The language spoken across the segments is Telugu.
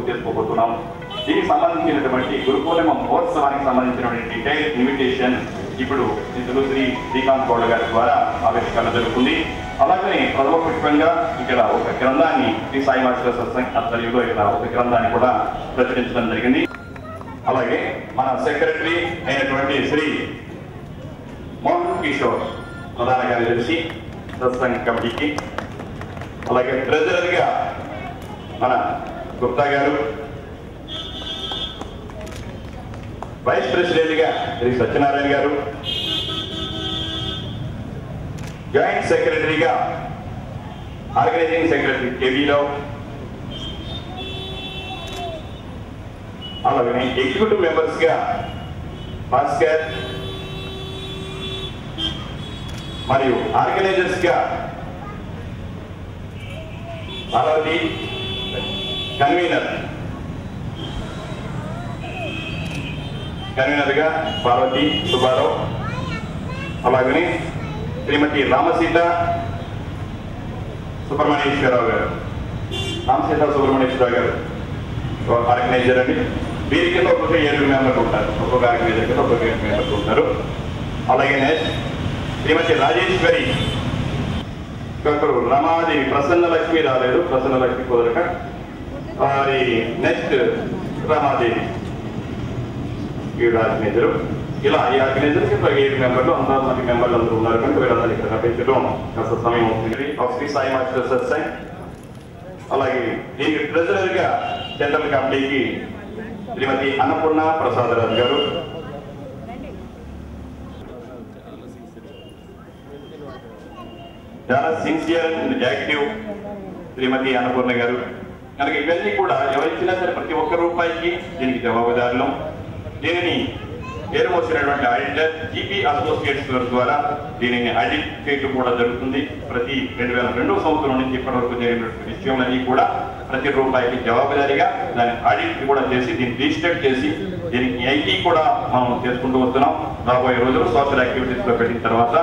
చేసుకోబోతున్నాం. దీనికి సంబంధించినటువంటి గురుపూర్ణిమ మహోత్సవానికి సంబంధించినటువంటి డీటెయిల్ ఇన్విటేషన్ ఇప్పుడు నిధులు శ్రీ శ్రీకాంత్ గౌడ్ గారి ద్వారా ఆవిష్కరణ జరుగుతుంది. అలాగే ప్రథమ పుష్పంగా ఇక్కడ ఒక గ్రంథాన్ని శ్రీ సాయి మాస్టర్ సత్సంగ్ ఆధ్వర్యంలో ఇక్కడ ఒక గ్రంథాన్ని కూడా ప్రచురించడం జరిగింది. అలాగే మన సెక్రటరీ అయినటువంటి శ్రీ మోహన్ కిషోర్ ప్రధాన కార్యదర్శి సత్సంగ్ కమిటీకి, అలాగే ట్రెజరర్ గా మన గుప్తా గారు, వైస్ ప్రెసిడెంట్ గా శ్రీ సత్యనారాయణ గారు, జాయింట్ సెక్రటరీగా ఆర్గనైజింగ్ సెక్రటరీ కేవీ రావు, అలాగే ఎగ్జిక్యూటివ్ మెంబర్స్ గా భాస్కర్ మరియు ఆర్గనైజర్స్ గా పార్వతి, కన్వీనర్ గా పార్వతి సుబ్బారావు, అలాగనే శ్రీమతి రామసీత సుబ్రహ్మణ్యేశ్వరరావు గారు, ఆర్గనైజర్ అండి. వీరి కింద ఒక్కొక్క 7 మెంబర్లు ఉంటారు, ఒక్కొక్క ఆర్గనైజర్ కింద ఒక్కొక్క 7 మెంబర్లు ఉంటారు. అలాగే శ్రీమతి రాజేశ్వరి, ఒకరు రమాదేవి, ప్రసన్న లక్ష్మి రాలేదు, ప్రసన్న లక్ష్మి కుదరక వారి నెక్స్ట్ రమాదేవి వీడు ఆర్గనైజరు. ఇలా ఈ ఆర్గనైజర్కి 7 మెంబర్లు, అంతమంది మెంబర్లు అందరూ ఉన్నారు కనుక వీళ్ళందరూ ఇక్కడ రప్పించడం కాస్త సమయం అవుతుంది. శ్రీ సాయి మాస్టర్ సత్సంగ్, అలాగే దీనికి ట్రెజరర్ గా సెంట్రల్ కమిటీకి శ్రీమతి అన్నపూర్ణ ప్రసాదరాజు గారు, చాలా సిన్సియర్ అండ్ యాక్టివ్ శ్రీమతి అన్నపూర్ణ గారు. కనుక ఇవన్నీ కూడా ఎవరిచ్చినా సరే ప్రతి ఒక్క రూపాయికి దీనికి జవాబుదారులు. దీనిని ఏరుమోసినటువంటి ఆడిటర్ జీపీ అసోసియేట్స్ ద్వారా దీనిని ఆడిట్ చేయడం కూడా జరుగుతుంది. ప్రతి 2002 సంవత్సరం నుంచి ఇప్పటి వరకు జరిగిన విషయంలో కూడా ప్రతి రూపాయికి జవాబుదారీగా దాని ఆడిట్ కూడా చేసి దీన్ని రిజిస్టర్ చేసి దీనికి ఐటీ కూడా మనం చేసుకుంటూ వస్తున్నాం. రాబోయే రోజులు సోషల్ యాక్టివిటీస్ లో పెట్టిన తర్వాత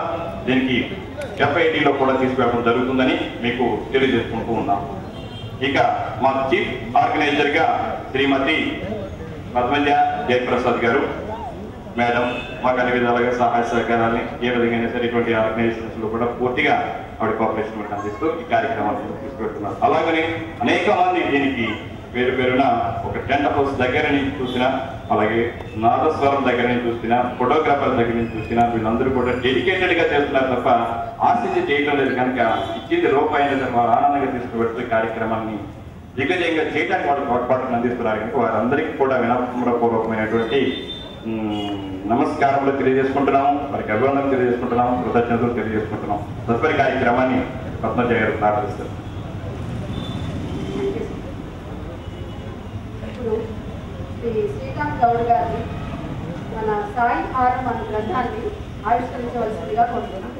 దీనికి ఎఫ్ఐటీలో కూడా తీసుకురావడం జరుగుతుందని మీకు తెలియజేసుకుంటూ ఉన్నాం. ఇక మా చీఫ్ ఆర్గనైజర్ గా శ్రీమతి పద్మజ జయప్రసాద్ గారు మేడం మాకు అన్ని విధాలుగా సహాయ సహకారాన్ని ఏ విధంగా సరే ఇటువంటి ఆర్గనైజేషన్స్ లో కూడా పూర్తిగా ఆవిడ కోఆపరేషన్ అందిస్తూ ఈ కార్యక్రమాలను తీసుకెళ్తున్నారు. అలాగనే అనేక మంది దీనికి పేరు పేరున ఒక టెంట్ హౌస్ దగ్గర నుంచి చూసినా, అలాగే నాదస్వరం దగ్గర నుంచి చూసినా, ఫోటోగ్రాఫర్ దగ్గర నుంచి చూసినా వీళ్ళందరూ కూడా డెడికేటెడ్ గా చేస్తున్నారు తప్ప ఆశించి చేయడం లేదు. కనుక ఇచ్చింది రూపాయి అనేది వారు ఆనందంగా తీసుకువెళ్తూ కార్యక్రమాన్ని దిగ్గజంగా చేయడానికి వాళ్ళు తోడ్పాటును అందిస్తున్నారు. కనుక వారందరికీ కూడా వినమ్రపూర్వకమైనటువంటి నమస్కారములు తెలియజేసుకుంటున్నాము, వారికి అభివందనలు తెలియజేసుకుంటున్నాము, కృతజ్ఞతలు తెలియజేసుకుంటున్నాం. తదుపరి కార్యక్రమాన్ని పద్మజ గారు ప్రారంభిస్తారు. ఇప్పుడు శ్రీ శ్రీకాంత్ గౌడ్ గారిని మన సాయి ఆరం అనే గ్రంథాన్ని ఆవిష్కరించవలసిందిగా కోరుతున్నాం.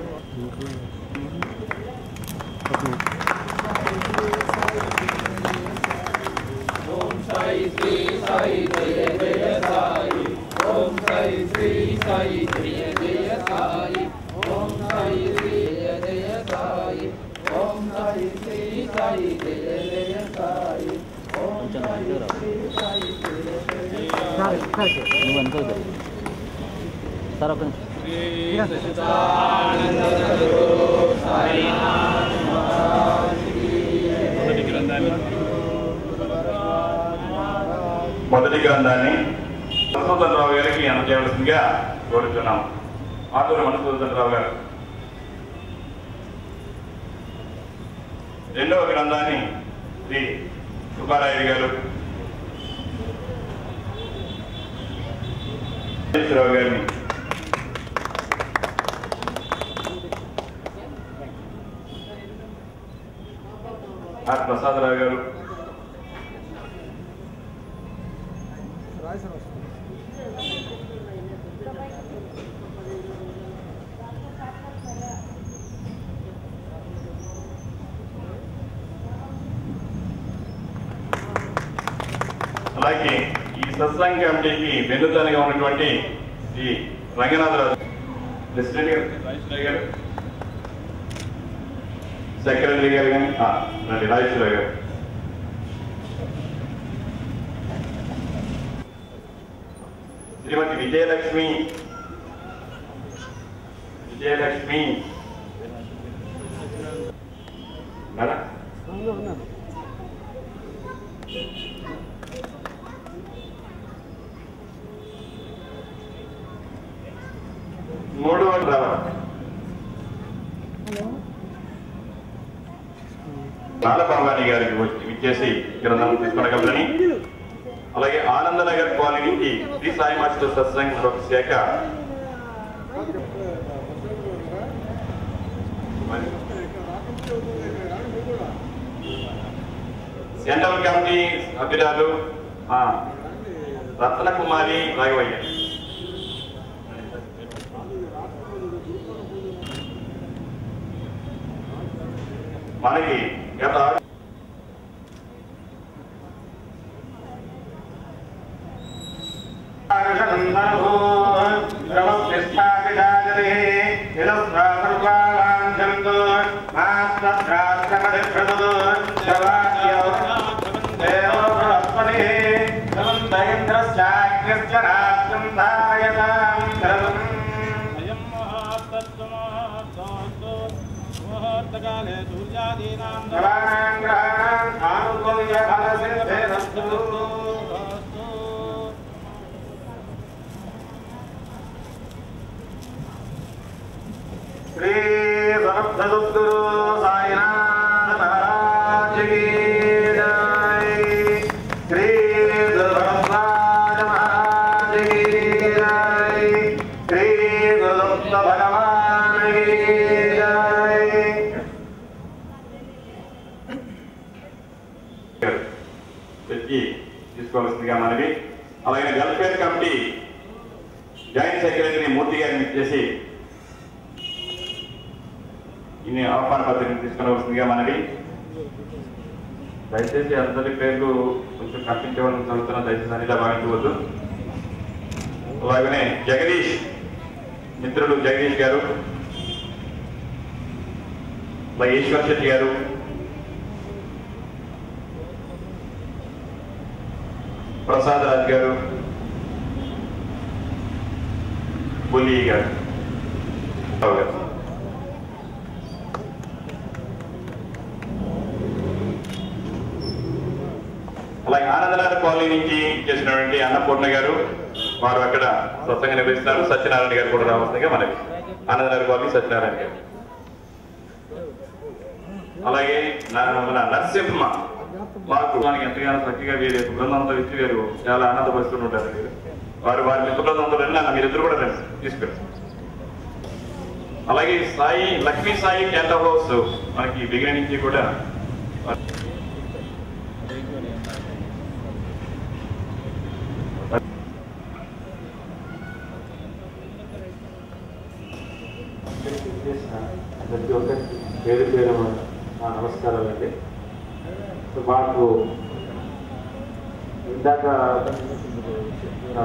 ఓం సాయి శ్రీ సాయి జయ జయ సాయి, ఓం సాయి శ్రీ సాయి జయ జయ సాయి, ఓం సాయి శ్రీ జయ జయ సాయి, ఓం సాయి శ్రీ సాయి జయ జయ సాయి, ఓం సాయి శ్రీ సాయి జయ జయ సాయి. నువ్వు ఎంతో సార్ ఒక మొదటి గ్రంథాన్ని మధుసూదన్ రావు గారికి అందజేయవలసిందిగా కోరుతున్నాం. ఆదూరు మధుసూదన్ రావు గారు. రెండవ గ్రంథాన్ని శ్రీ సుబ్బారాయుడు గారు, రావు గారిని ఆర్ ప్రసాదరావు గారు, అలాగే ఈ సత్సంగ కమిటీకి వెన్నుదన్నుగా ఉన్నటువంటి ఈ రంగనాథరాజు ప్రెసిడెంట్ గారు, రాజేశ్వరరావు గారు, సెక్రటరీ గారు కానీ రాజేశ్వరరావు గారు, శ్రీమతి విజయలక్ష్మి మూడవ రావాలి నాలపావాణి గారికి విచ్చేసి గ్రంథం తీసుకునగలరని, అలాగే ఆనందనగర్ కాలనీ నుంచి శ్రీ సాయి మాస్టర్ సత్సంగ్ మరొక శాఖ సెంట్రల్ కమిటీ సభ్యురాలు రత్నకుమారి రాఘవయ్య, మనకి గత శ్రీ సద్గురు సాయినాథ మహారాజ్ की जय, శ్రీ గురురాజ మహారాజ్ की जय, శ్రీ గురుదత్త భగవాన్ की जय. తెచ్చి తీసుకోవాల్సిందిగా మనవి. అలాగే వెల్ఫేర్ కమిటీ జాయింట్ సెక్రటరీ మూర్తి గారిని ఇచ్చేసి ఇన్ని ఆహ్వాన పత్రికను తీసుకురావాల్సిందిగా మనవి. దయచేసి అందరి పేర్లు కొంచెం కనిపించేవాళ్ళని చదువుతున్నా, దయచేసి అనిలా భావించవద్దు. అలాగనే జగదీష్ మిత్రులు జగదీష్ గారు, అలాగే ఈశ్వర్ శెట్టి గారు, ప్రసాద్ రాజ్ గారు, బుల్లి గారు, అలాగే ఆనందనగర్ కాలనీ నుంచి చేసినటువంటి అన్నపూర్ణ గారు, వారు అక్కడ స్వచ్ఛంగా నిర్వహిస్తున్నారు. సత్యనారాయణ గారు కూడా రావాల్సిందిగా మనకి. ఆనందనగర్ కాలనీ సత్యనారాయణ గారు, అలాగే మన నరసింహ మాకు మనకి ఎంతగానో చక్కగా వీరి బృందంతో ఇచ్చి వీరు చాలా ఆనందపరుస్తుంటారు. మీరు వారు వారి మిత్రులందరూ రండి అన్న, మీరిద్దరు కూడా రండి తీసుకెళ్ళి. అలాగే సాయి లక్ష్మీ సాయి క్యాంటర్ హౌస్ మనకి బిగినింగ్ నుంచి కూడా ప్రతి ఒక్కరికి పేరు పేరు నమస్కారాలండి. మాకు ఇందాక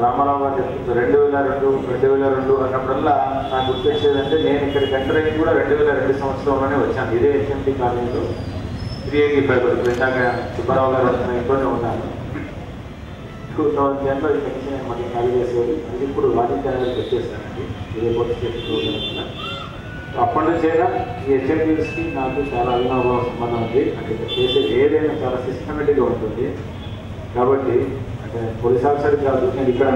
రామారావు గారు చెప్తుంది 2002 అన్నప్పుడల్లా నాకు గుర్తొచ్చేదంటే, నేను ఇక్కడికి ఎంటర్ అయ్యి కూడా 2002 సంవత్సరంలోనే వచ్చాను. ఇదే హెచ్ఎంటీ కాలేజీలో 385 ఇందాక సుబ్బారావు గారు వచ్చిన ఇంట్లోనే ఉన్నాను. 2010లో ఈ పెన్షన్ మనకి ఖాళీ చేసేది. ఇది ఇప్పుడు వాణిజ్యానికి వచ్చేసానండి. ఇదే పోటీ స్టేషన్. అప్పటి నుంచైనా ఈ హెచ్ఎంటీస్కి నాకు చాలా అవినాభావ సంబంధం ఉంది. అంటే చేసేది ఏదైనా చాలా సిస్టమేటిక్గా ఉంటుంది. కాబట్టి అంటే పోలీస్ ఆఫీసర్ కాదు, నేను ఇక్కడ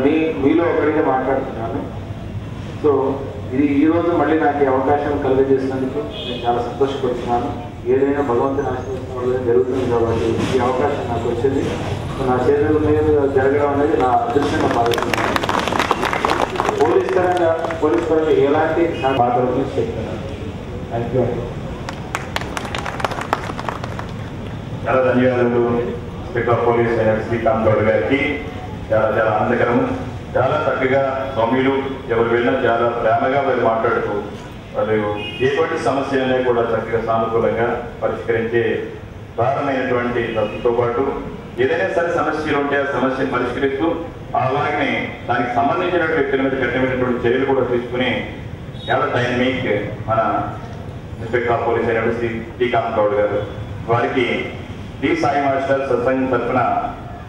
మీలో ఒకరిగా మాట్లాడుతున్నాను. సో ఇది ఈరోజు మళ్ళీ నాకు ఈ అవకాశం కలిగజేసినందుకు నేను చాలా సంతోషపడుతున్నాను. ఏదైనా భగవంతుని ఆశీర్వదించడం వల్ల జరుగుతుంది కాబట్టి ఈ అవకాశం నాకు వచ్చింది. నా చేతుల మీద జరగడం అనేది నా అదృష్టంగా భావిస్తున్నాను. పోలీస్ పరంగా ఎలాంటి మాత్రం చెప్తున్నాను. థ్యాంక్ యూ అండి. చాలా ధన్యవాదాలు inspector of police Srikanth Goud గారికి. చాలా చాలా ఆనందకరము. చాలా చక్కగా సౌమ్యులు, ఎవరు వెళ్ళినా చాలా ప్రేమగా వాళ్ళు మాట్లాడుతూ వాళ్ళు ఎటువంటి సమస్యలనే కూడా చక్కగా సానుకూలంగా పరిష్కరించే ప్రారంభమైనటువంటి తత్వంతో పాటు ఏదైనా సరే సమస్యలు ఉంటే ఆ సమస్యను పరిష్కరిస్తూ అలాగనే దానికి సంబంధించినటువంటి వ్యక్తుల మీద కఠినమైనటువంటి చర్యలు కూడా తీసుకుని చాలా డైనమిక్ మన ఇన్స్పెక్టర్ ఆఫ్ పోలీస్ అయినటువంటి శ్రీకాంత్ గౌడ్ గారు, వారికి శ్రీ సాయి మాస్టర్ సత్సంగం తరఫున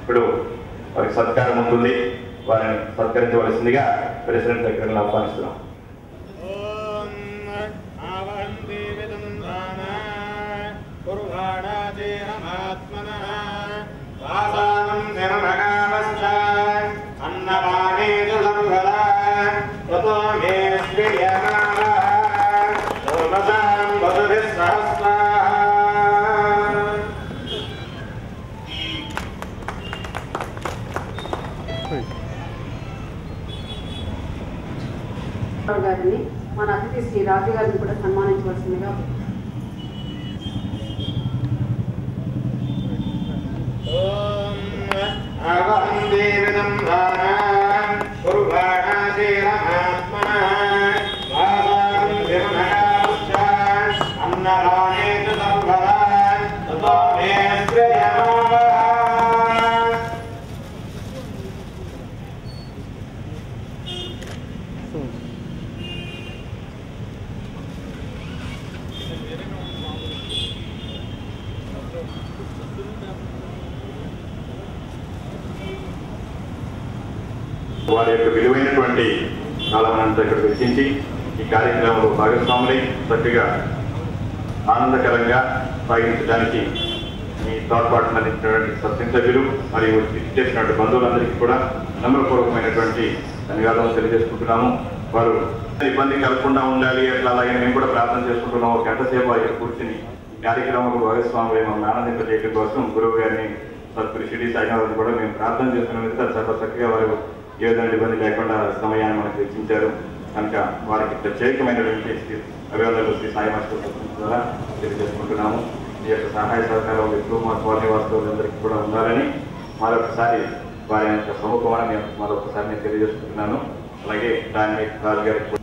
ఇప్పుడు వారికి సత్కారం ఉంటుంది. వారిని సత్కరించవలసిందిగా ప్రెసిడెంట్ దగ్గర ఆహ్వానిస్తున్నాం. గారిని మన అతిథి శ్రీ రాజు గారిని కూడా సన్మానించవలసిందిగా. వారి యొక్క విలువైనటువంటి కాలమంతా ఇక్కడ వెచ్చించి ఈ కార్యక్రమంలో భాగస్వాములై చక్కగా ఆనందకరంగా సాగించడానికి మీ తోడ్పాటును అందించినటువంటి సభ్యులు మరియు చేసినటువంటి బంధువులందరికీ కూడా నమ్రపూర్వకమైనటువంటి ధన్యవాదాలు తెలియజేసుకుంటున్నాము. వారు ఇబ్బంది కలగకుండా ఉండాలి అట్లా అలాగే మేము కూడా ప్రార్థన చేసుకుంటున్నాం. ఒక గంట సేపు ఇక్కడ కూర్చుని కార్యక్రమంలో భాగస్వాములై మమ్మల్ని ఆనందింపజేయడం కోసం గురువు గారిని సద్గురు షిరిడి సాయినాథ్ కూడా మేము ప్రార్థన చేసుకున్న చాలా చక్కగా వారు ఏ విధంగా ఇబ్బంది లేకుండా సమయాన్ని మనకు వెచ్చించారు కనుక వారికి ప్రత్యేకమైనటువంటి అభివందనలు శ్రీ సాయి మాస్టర్ ద్వారా తెలియజేసుకుంటున్నాము. ఈ యొక్క సహాయ సహకారం ఎప్పుడు మా కాలనీ వాస్తవులందరికీ కూడా ఉండాలని మరొకసారి వారి యొక్క సముఖమని మరొకసారి నేను తెలియజేసుకుంటున్నాను. అలాగే దాన్ని రాజు గారికి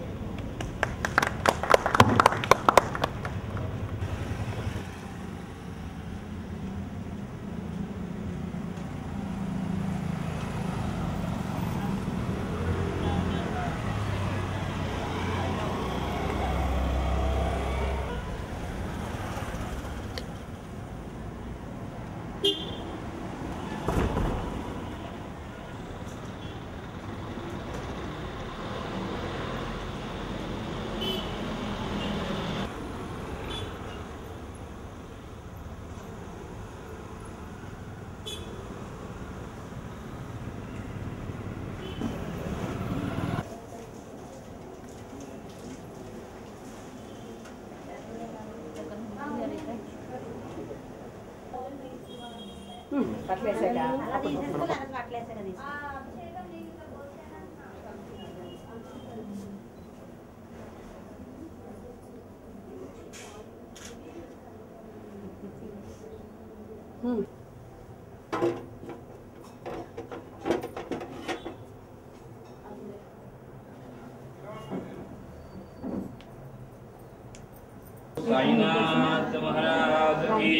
साईनाथ महाराज की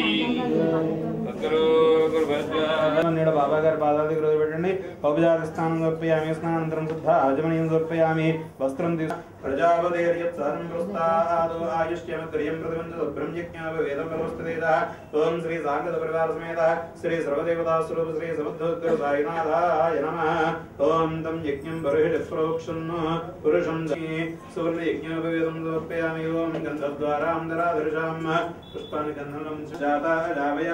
నీడ బాబా గారి పాదాల దగ్గర పెట్టండి. ఔపచారిక స్నానం సమర్పయామి. స్నానానంతరం శుద్ధ ఆజమనీయం సమర్పయామి. వస్త్రం ప్రజాపతిర్యత్సారం ప్రస్తాదో ఆయుష్యమగ్రియం ప్రతిబంధ బ్రహ్మజ్ఞాప వేదం ప్రవస్తదేద. ఓం శ్రీ సాంగత పరివార సమేత శ్రీ సర్వదేవతా స్వరూప శ్రీ సమర్థోత్తర సాయినాథాయ నమః. ఓం తం యజ్ఞం బర్హిష్ప్రోక్షం పురుషం సువర్ణ యజ్ఞోపవేదం సమర్పయామి. ఓం గంధద్వారాంధరాధర్షాం పుష్పాన్ని గంధం జాతాయావయ.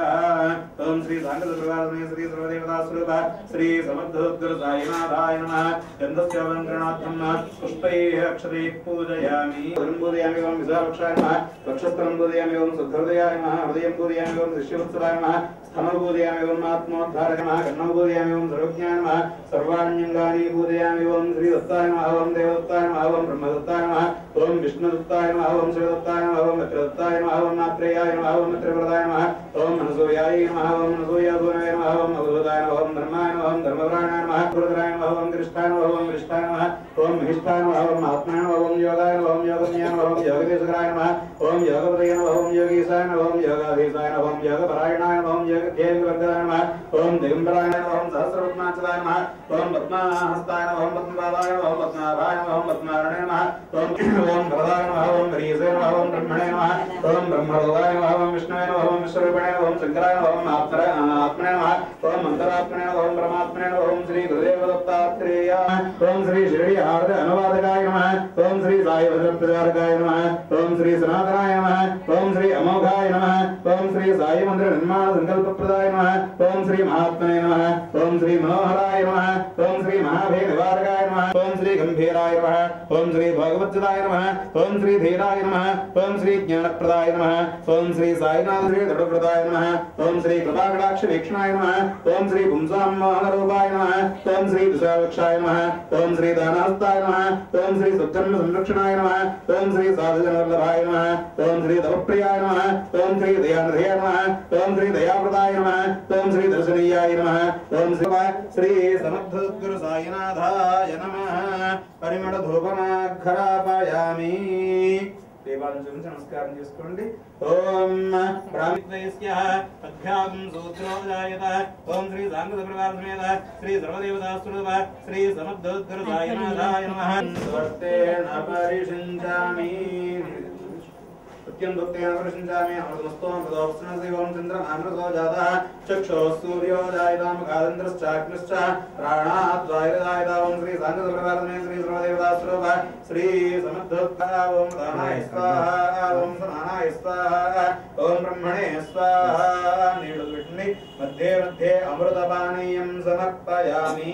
ఓం శ్రీ సాంగత పరివార సమేత శ్రీ సర్వదేవతా స్వరూప శ్రీ సమర్థోత్తర సాయినాథాయ నమః. గంధస్యాలంకరణార్థం పుష్పైః అక్షరైః పూజయామి. పూజయామి. ఓం విశాలక్షాయ నమః. వక్షస్థలం పూజయామి. ఓం సద్హృదయాయ నమః. హృదయం పూజయామి. ఓం ఋష్యవత్సలాయ నమః. స్థనం పూజయామి. ఓం ఆత్మోద్ధారక నమః. కర్ణం పూజయామి. ఓం సర్వజ్ఞాయ నమః. సర్వాణ్యంగాని పూజయామి. ఓం శ్రీదత్తాయ నమః. ఓం దేవదత్తాయ నమః. ఓం బ్రహ్మదత్తాయ నమః. ఓం విష్ణుదత్తాయ నమః. ఓం శివదత్తాయ నమః. ఓం మిత్రదత్తాయ నమః. ఓం మాత్రేయాయ నమః. ఓం మిత్రప్రదాయ నమః. ఓం మనసూయాయ నమః. ఓం మనసూయాధూనాయ నమః. ఓం అవధూతాయ నమః. ఓం ధర్మాయ నమః. ఓం ధర్మవరాణాయ నమః. గురుధరాయ నమః. ఓం కృష్ణాయ నమః. ఓం వృష్టాయ నమః. ఓం మహిష్టాయ నమః. ఓం ఆత్మాయ నమః. ఓం యోగాయ నమః. ఓం యోగజ్ఞాయ నమః. ఓం యోగదేశకరాయ నమః. ఓం యోగపదయ నమః. ఓం యోగీశాయ నమః. ఓం యోగాధీశాయ నమః. ఓం యోగపరాయణాయ నమః. ఓం యోగధ్యేయవర్ధనాయ నమః. ఓం దిగంబరాయ నమః. ఓం సహస్రపద్మాచలాయ నమః. ఓం పద్మహస్తాయ నమః. ఓం పద్మపాదాయ నమః. ఓం పద్మనాభాయ నమః. ఓం పద్మారణాయ నమః. ఓం భరదాయ నమః. ఓం హరీసాయ నమః. ఓం బ్రహ్మణే నమః. ఓం బ్రహ్మదేవాయ నమః. ఓం విష్ణువే నమః. ఓం విశ్వరూపిణే నమః. ఓం శంకరాయ నమః. ఓం ఆత్మనే నమః. ఓం అంతరాత్మనే నమః. ఓం పరమాత్మనే నమః. ఓం శ్రీ గురుదేవ दत्तात्रेय ओम श्री शिरडी आर्त अनुवादकाय नमः ओम श्री साई वज्र प्रचारकाय नमः ओम श्री सनातनाय नमः ओम श्री अमोघाय नमः ओम श्री साई मंदिर निर्माण संकल्प प्रदाय नमः ओम श्री महात्मने नमः ओम श्री मनोहराय नमः ओम श्री महाभय निवारकाय नमः ओम श्री गंभीराय नमः ओम श्री भगवत्सदाय नमः ओम श्री धीराय नमः ओम श्री ज्ञानप्रदाय नमः ओम श्री साईनाथ श्री दृढ़प्रदाय नमः ओम श्री कृपाकटाक्ष वीक्षणाय नमः ओम श्री पुंसां मोहनरूपाय नमः ओम श्री दिशावक्षाय नमः ओम श्री दानहस्ताय नमः ओम श्री सज्जन्म संरक्षणाय नमः ओम श्री साधुजनवल्लभाय नमः ओम श्री तवप्रियाय नमः ओम श्री दयानिधयाय नमः ओम श्री दयाप्रदाय नमः ओम श्री दर्शनीयाय नमः ओम श्री समर्थगुरु साईनाथाय नमः परिमళ ధూపమాఘరాపయామి देवालय नमस्कार చేసుకోండి ओम ब्राह्मणस्य अध्यात्म सूत्रोजायत ओम श्री सांगद प्रकार समेत श्री सर्वदेवता स्वरूप श्री समद्धोद्गुरु साईनाथाय नमः वर्ते न परिषिञ्चामि सत्यं परिषिञ्चामि अमृतमस्तों प्रदोक्षणदेवं चन्द्रम् अमृतो जातः चक्षुः सूर्यो जायतां कादन्द्रश्चाग्निश्च प्राणाद्वायुर्जायतां श्री सांगद प्रकार समेत श्री सर्वदेवता स्वरूप श्री समद्धोद्गुरु ओम दानाय स्वाहा ओम समानाय स्वाहा ओम ब्रह्मणे स्वाहा नीडु विष्णु मध्ये मध्ये अमृतपानीयं समर्पयामि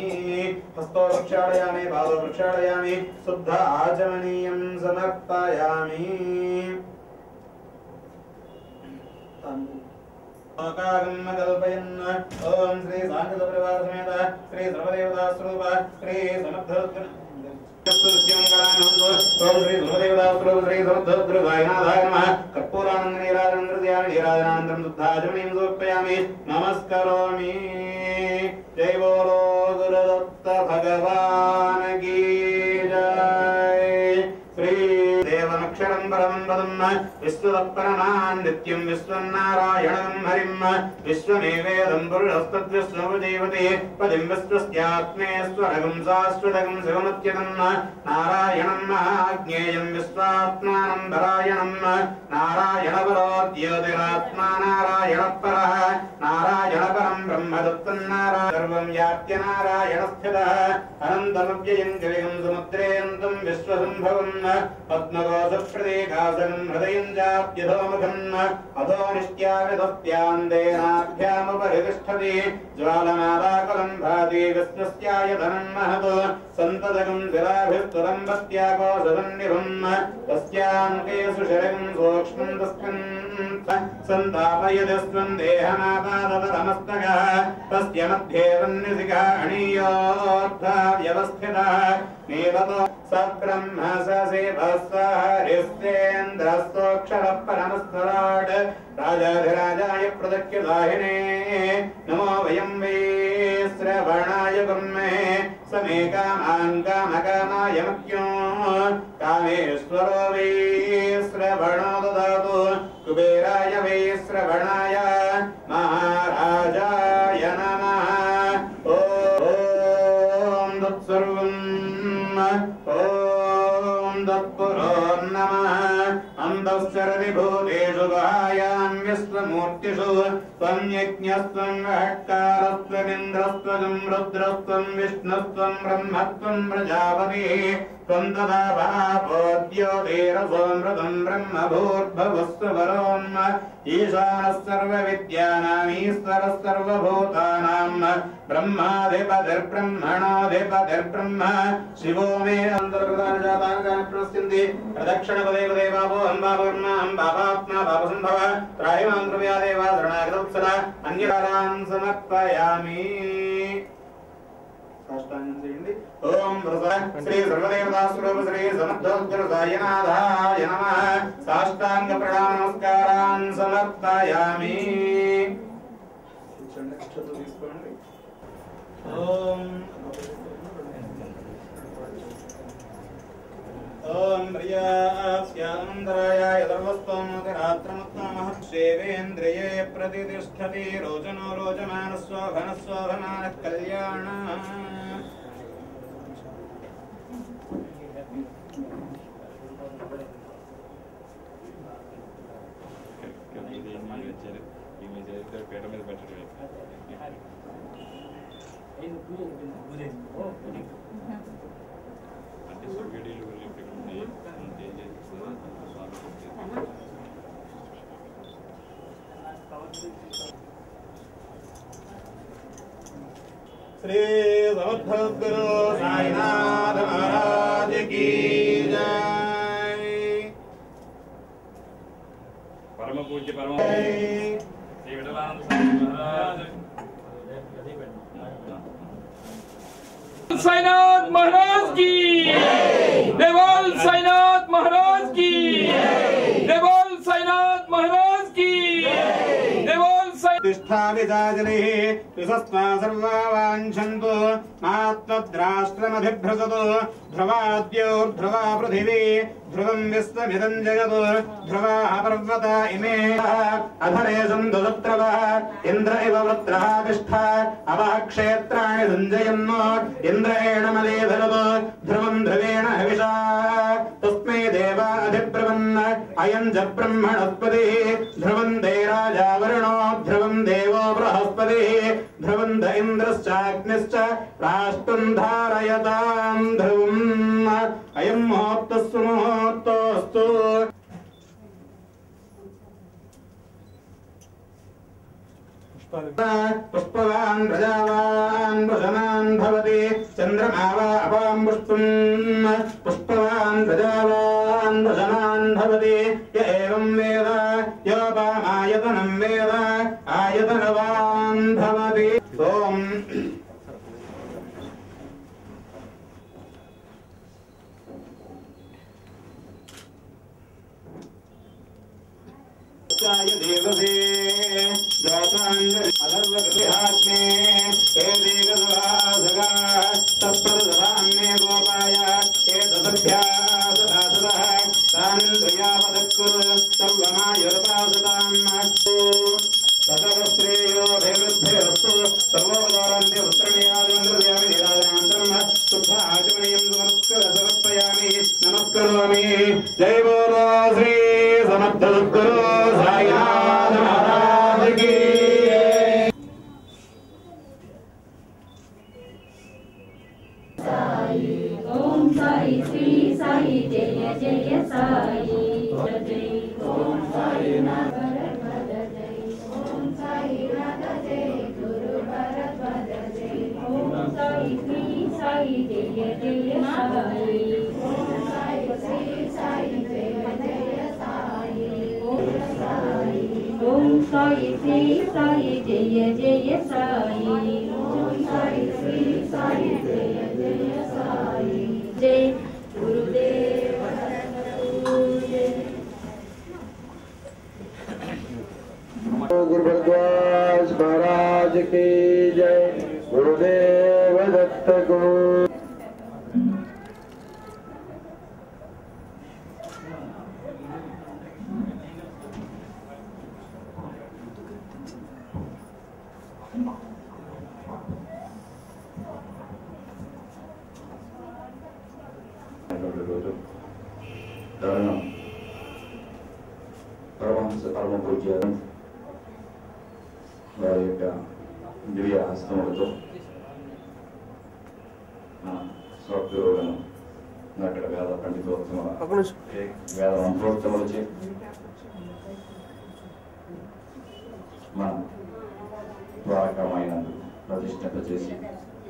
हस्तो प्रक्षालयामि पादो प्रक्षालयामि शुद्ध आचमनीयं समर्पयामि आकागम कल्पयन् ओम श्री सांगद परिवार समेत श्री सर्वदेवता स्वरूप श्री समर्थोद्गुरु ओम श्री सर्वदेवता स्वरूप श्री समर्थोद्गुरु साईनाथाय नमः कर्पूरानंद नीराजनानंदं शुद्धाचमनीं समर्पयामि नमस्करोमि जय बोलो गुरुदत्त भगवान की जय श्री देवनक्षरं परं पदं विश्वतत्परमान् नित्यं विश्वं नारायणं हरिं विश्वमेवेदं पुरुषस्तद्विश्वमुपजीवति पदिं विश्वस्यात्मेश्वरगं शाश्वतगं शिवमुच्यतं नारायणं महाज्ञेयं विश्वात्मानं परायणं नारायणपरो ज्योतिरात्मा नारायणपरः नारायणपरं ब्रह्मदत्तं नारायण सर्वं याप्य नारायणस्थितः अनन्तमव्ययं जलिगं समुद्रेऽन्तं विश्वसम्भवम् पद्मकोशप्रदेकासनं हृदयं चाप्यधोमुखम् अधो निष्ट्याविदस्त्यान्देनाभ्यामुपरितिष्ठति ज्वालनादाकुलं भाति विष्णुस्यायतनं महतो सन्ततकं शिलाभिस्तुलं पत्याकोशसन्निभम् तस्यान्ते सुशरं सूक्ष्मं तस्मिन् सन्तापयतिस्त्वं देहमापादतमस्तकः तस्य मध्ये वह्निशिखा अणीयोऽर्धा व्यवस्थितः नीलतो स ब्रह्म स शिवः स हरिस्तेन्द्रस्तोऽक्षरः परमस्वराट् राजाधिराजाय प्रदक्ष्यदाहिने नमो वयं वै श्रवणाय ब्रह्मे समे कामान् कामकामाय मह्यो कामेश्वरो वै श्रवणो ददातु कुबेराय वै श्रवणाय महाराजाय नमः ॐ तत्सर्वम् ॐ तत्पुरो नमः अन्तश्चरति भूतेषु गुहायां विश्वमूर्तिषु त्वं यज्ञस्त्वं वहट्कारस्त्वमिन्द्रस्त्वं रुद्रस्त्वं विष्णुस्त्वं ब्रह्मत्वं प्रजापतिः त्वं तदा भापोद्योतिरसोऽमृतं ब्रह्मभूर्भुवस्वरोम् ईशानः सर्वविद्यानाम् ईश्वरः सर्वभूतानां ब्रह्माधिपतिर्ब्रह्मणोऽधिपतिर्ब्रह्म शिवो मे अन्तर्गतानि प्रस्यन्ति प्रदक्षिणपदे पदे बाबो हम्बावर्मा हम्बापात्मा बापसम्भव त्राहिमां कृपया देवा शरणागतवत्सला अन्यकारान् समर्पयामि ओम श्री सर्वदेवता स्वरूप श्री समर्थोद्गुरु साईनाथाय नमः साष्टांग प्रणाम नमस्कारान् समर्पयामि ओम ओम प्रियास्यानन्दराय सर्वस्तोमुतिरात्रमुत्तमः सेवेन्द्रिये प्रतिष्ठति रोचनो रोचमानः शोभनः शोभमानः कल्याणः श्री समर्थगुरु साईनाथ महाराज की जय। परम पूज्य परम श्री विठलानंद स्वामी महाराज साईनाथ महाराज की देवल साईनाथ महाराज की देवल साईनाथ महाराज की देवल तिष्ठा विजाजने विसस्मा सर्वा वाञ्छन्तु मात्मद्राष्ट्रमभिभ्रजतु ध्रुवाद्योर्ध्रुवा पृथिवी ध्रुवं विश्वमिदं जगत् ध्रुवाः पर्वता इमे अधरे सन्तु सुत्रवः इन्द्र इव वृत्रः तिष्ठा अवः क्षेत्राणि सञ्जयन्नो इन्द्रेण मलेधरतु ध्रुवं ध्रुवेण हविषा तस्मै देवा अधिब्रवन् अयं च ब्रह्मणस्पतिः ध्रुवन्ते राजा वरुणो ध्रुवं देवो बृहस्पतिः ध्रुवन्त इन्द्रश्चाग्निश्च राष्ट्रं धारयतां ध्रुवम् अयं मुहूर्तस्तु मुहूर्तोऽस्तु। पुष्पवान् प्रजावान् वसनान् भवति चन्द्रमा वा अपां पुष्पम् पुष्पवान् प्रजावान् वसनान् भवति य एवं वेद योपामायतनं वेद आयतनवान् भवति। ओम् देवसे अधर्वगृहाग्ने एदेकसुवासगा तत्प्रदधाम्ये गोपाय एतदभ्यासदासदः तानिन्द्रियावदत्कुरु सर्वमायुर्वासदाम् ततश्रेयोभिवृद्धिरस्तु सर्वोपदारन्ते पुत्रनियादन्द्रयामि निराजनान्तरम् शुद्ध आचमनीयं समर्पयामि नमस्करोमि। जय बोलो श्री समर्थ सद्गुरु साईनाथ महाराज की। ओम साई श्री साई जय जय साई जय ओम साई नाथ जय ओम साई नाथ जय गुरु भरत जय ओम साई श्री साई जय जय साई ओम साई श्री साई जय जय साई ओम साई श्री साई जय जय साई ओम साई श्री साई जय जय साई जय गुरुदेव गुरु भरद्वाज महाराज की जय। गुरुदेव दत्त गुरु రోజు దారుణం పరమహంస పరమ పూజ్య వారి యొక్క దివ్య హస్తములతో మన స్వగురువులను అక్కడ వేద పండితోత్తమ వేద మంత్రోత్తములచే మన ద్వారకమైనందు ప్రతిష్ఠత చేసి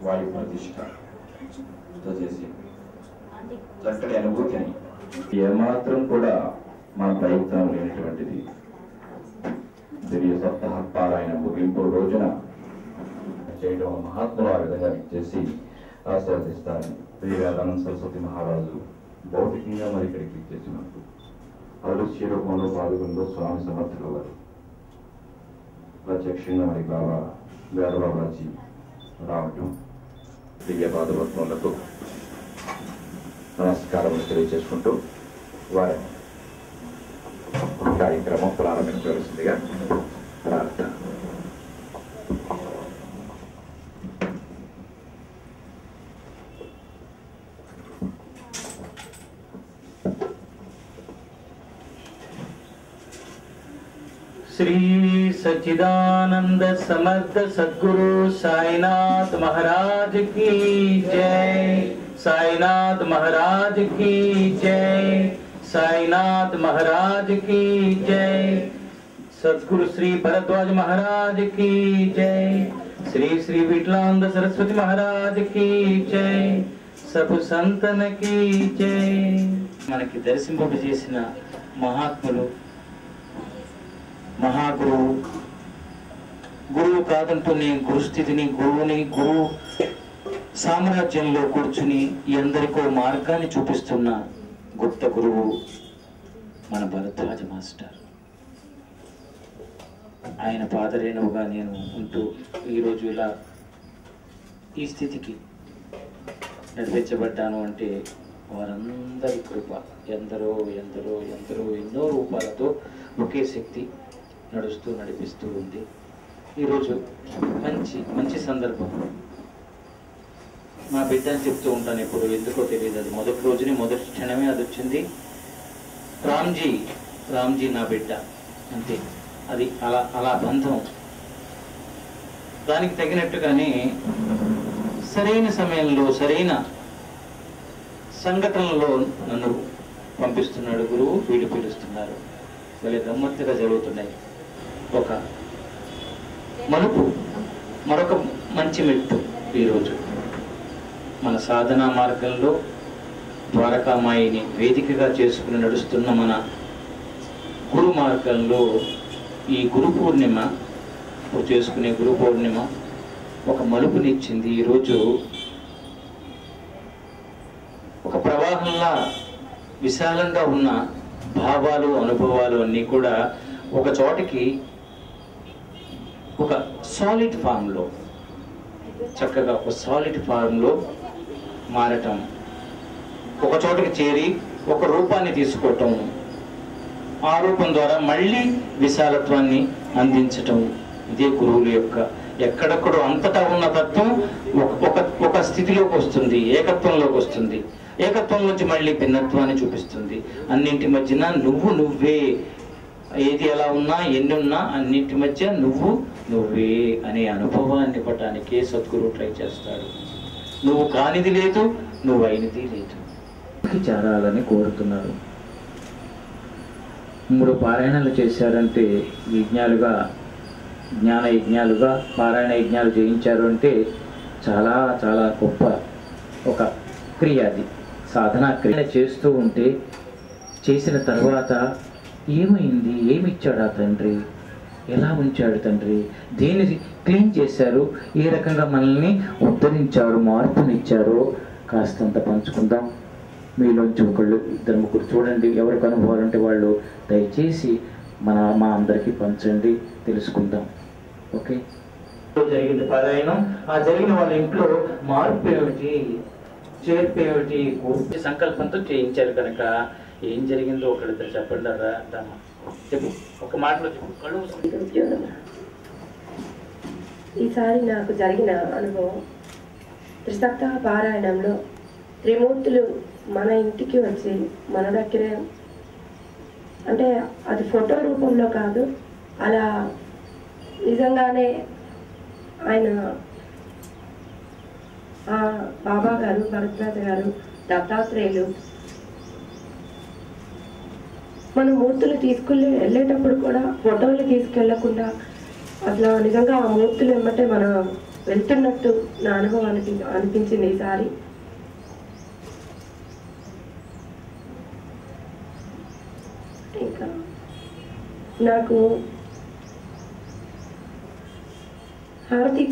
వాయు ప్రతిష్ఠతో చేసి చక్కటి అనుభూతిని ఏమాత్రం కూడా మన ప్రయత్నం లేనటువంటిది దివ్య సప్తాహ పారాయణ ముగింపు రోజున చేయడం మహాత్ములు ఆ విధంగా చేసి ఆశీర్వదిస్తారని శ్రీవేదానంద సరస్వతి మహారాజు భౌతికంగా మరి ఇక్కడికి చేసినప్పుడు అదృశ్య రూపంలో పాల్గొందో స్వామి సమర్థులు వారు ప్రత్యక్షంగా మరి బాబా వేదబాబాజీ రావటం దివ్య పాదపత్నులకు నమస్కారం తెలియజేసుకుంటూ వారి కార్యక్రమం ప్రారంభించవలసిందిగా ప్రార్థన. श्री सच्चिदानंद समर्थ सद्गुरु साईनाथ महाराज की जय। साईनाथ महाराज की जय। साईनाथ महाराज की जय। सद्गुरु श्री भरद्वाज महाराज की जय। श्री श्री विठलानंद सरस्वती महाराज की जय। सब संतन की जय। మనకి దర్శింపజేసిన మహాత్ములు, మహాగురువు, గురువు కాదంటూ నేను గురుస్థితిని, గురువు సామ్రాజ్యంలో కూర్చుని ఎందరికో మార్గాన్ని చూపిస్తున్న గొప్ప గురువు మన భరద్వాజ మాస్టర్. ఆయన పాదరేణువుగా నేను ఉంటూ ఈరోజు ఇలా ఈ స్థితికి నడిపించబడ్డాను అంటే వారందరి కృప. ఎందరో ఎందరో ఎందరో ఎన్నో రూపాలతో ఒకే శక్తి నడిపిస్తూ ఉంది. ఈరోజు మంచి సందర్భం. నా బిడ్డ అని చెప్తూ ఉంటాను ఎప్పుడు, ఎందుకో తెలియదు. అది మొదటి రోజుని మొదటి క్షణమే అది వచ్చింది. రామ్జీ నా బిడ్డ, అంతే. అది అలా బంధం. దానికి తగినట్టుగానే సరైన సమయంలో సరైన సంఘటనలో నన్ను పంపిస్తున్నాడు గురువు. వీళ్ళు పిలుస్తున్నారు. వాళ్ళ గమ్మత్తుగా జరుగుతున్నాయి. ఒక మలుపు, మరొక మంచి మెట్టు. ఈరోజు మన సాధనా మార్గంలో ద్వారకామాయిని వేదికగా చేసుకుని నడుస్తున్న మన గురు మార్గంలో ఈ గురు పూర్ణిమ చేసుకునే గురు పూర్ణిమ ఒక మలుపునిచ్చింది. ఈరోజు ఒక ప్రవాహంలా విశాలంగా ఉన్న భావాలు, అనుభవాలు అన్నీ కూడా ఒక చోటికి, ఒక సాలిడ్ ఫామ్లో, చక్కగా ఒక సాలిడ్ ఫామ్లో మారటం, ఒక చోటికి చేరి ఒక రూపాన్ని తీసుకోవటం, ఆ రూపం ద్వారా మళ్ళీ విశాలత్వాన్ని అందించటం. ఇదే గురువుల యొక్క ఎక్కడెక్కడో అంతటా ఉన్న తత్వం ఒక స్థితిలోకి వస్తుంది, ఏకత్వంలోకి వస్తుంది. ఏకత్వం నుంచి మళ్ళీ భిన్నత్వాన్ని చూపిస్తుంది. అన్నింటి మధ్యన నువ్వే, ఏది ఎలా ఉన్నా ఎన్ని ఉన్నా అన్నింటి మధ్య నువ్వే అనే అనుభవాన్ని ఇవ్వటానికే సద్గురువు ట్రై చేస్తాడు. నువ్వు కానిది లేదు, నువ్వు అయినది లేదు. చేరాలని కోరుతున్నారు. 3 పారాయణాలు చేశారంటే యజ్ఞాలుగా, జ్ఞాన యజ్ఞాలుగా పారాయణ యజ్ఞాలు చేయించారు అంటే చాలా చాలా గొప్ప ఒక క్రియ. అది సాధనా క్రియ. చేస్తూ ఉంటే చేసిన తర్వాత ఏమైంది, ఏమిచ్చాడు ఆ తండ్రి, ఎలా ఉంచాడు తండ్రి, దేన్ని క్లీన్ చేశారు, ఏ రకంగా మనల్ని ఉద్ధరించారు, మార్పునిచ్చారో కాస్తంత పంచుకుందాం. మీలోంచి ఒకళ్ళు 2-3 చూడండి. ఎవరికి అనుభవాలు ఉంటే వాళ్ళు దయచేసి మా అందరికీ పంచండి, తెలుసుకుందాం. ఓకే, జరిగింది పారాయణం. ఆ జరిగిన వాళ్ళ ఇంట్లో మార్పు ఏమిటి, చేర్పు ఏమిటి, పూర్తి సంకల్పంతో చేయించారు కనుక ఏం జరిగిందో ఒకరిద్దరు చెప్పండి. చెప్పు, ఒక మాటలో చెప్పు. ఈసారి నాకు జరిగిన అనుభవం, త్రిసప్తాహ పారాయణంలో త్రిమూర్తులు మన ఇంటికి వచ్చి మన దగ్గరే, అంటే అది ఫోటో రూపంలో కాదు, అలా నిజంగానే ఆయన బాబా గారు, భరద్వాజ గారు, దత్తాత్రేయులు మన మూర్తులు వెళ్ళేటప్పుడు కూడా ఫోటోలు తీసుకెళ్లకుండా అట్లా నిజంగా ఆ మూర్తులు వెంబటే మనం వెళ్తున్నట్టు నా అనుభవం అనిపించింది ఈసారి. ఇంకా నాకు హారతి